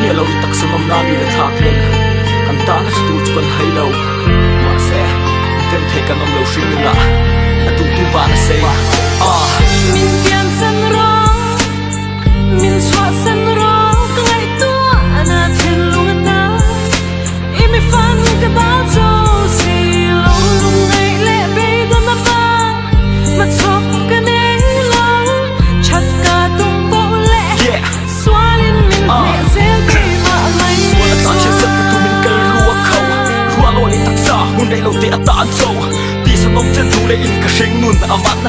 ni alo tak samam na mi la thak len kan ta na tu chuan hai lo ma se tem the kan om lo shing la atu tu ba na se min pian san ro min chwa san ro kai tu ana then lung ta i mi fan ka ba zo si lo lung ngai le be do na ba ma chok ka nei lo chat ka tum bo le swalin min he zel be ma mai swala ta che sa tu min kal ruwa khau ruwa lo ni tak sa hun dei lo te ata an zo ti sa nom chen du le in ka sheng nun aman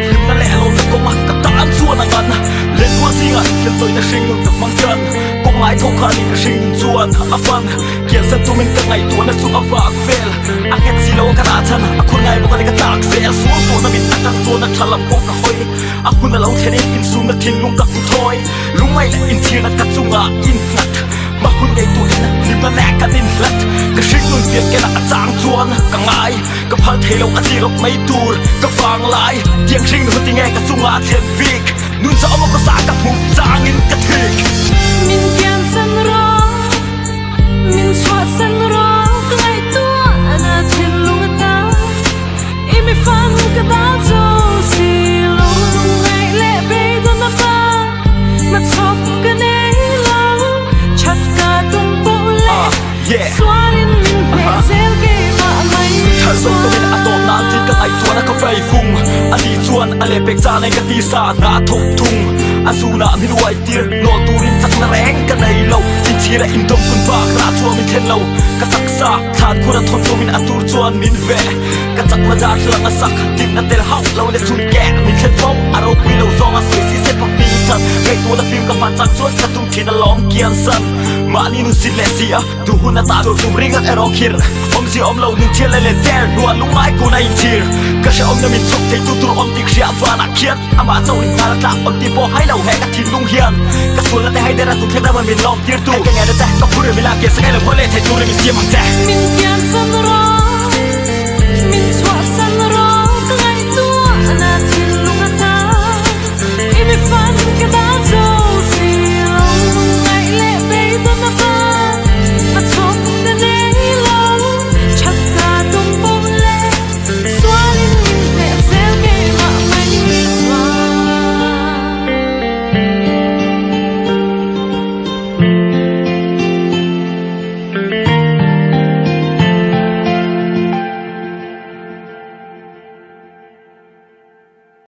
lim na le lo na ko ma ka ta an chuan angan le tu singa kel toi na sheng nun tak mang kan ko ngai tho kha ni ka sheng nun chuan apan kian sa tu min ka ngai tu na su awak fel a het si lo ka na chan a khun ngai bo ka ni ka tak se su tu na min tak chu na thalam ko ka hoi a hun na lo then in su na thin lung ka thoi lungai le in thir na ka chunga in ngat ma hun ngai tu in lim na le ka din lat ka sheng nun tian ke na chang chuan ka ngai ka phal thelo a ti rok mai tur ka fang lai tiang shing nu ti ngai ka chunga then big nun sa mo ko sa ka mu chang in ka thik min pian san ro min chwa san ro kai tu ana then lung ta i mi fan ka ba zo si lo lung ngai le be do na ba ma chok ka nei lo chat ka tum bo le swalin min he zel ge ma mai tha so to min atom na ti ka ai tuana ka fai fung ali chuan ale pek cha nei ka ti sa na thok thung azuna min wai tir no turin sak na reng ka nei lo in chira in dom kun ba ra chu min then lo ka taksa than khura thon to min atur chuan min ve ka chak ma jar hlang a sak tim na tel hau lo le chun ke min khet fo aro pui lo zong a sui si se pak pi tan kai tu na film ka man chak chuan ka tum thin a lom kian san mani nu sin le sia tu hun ta tu tum ring at ero khir om si om lo nu thia le le ter nu lu mai ko nai tir ka sha om na min chok thei tu tur om tik sia fa na khiat ama chau in ta ta om ti po hai lo he ka thin lung hian ka sul la te hai de ra tu thek da min lom tir tu ka nga da cha ka phur mi la ke sa le phole thei tu ri mi sia mang cha min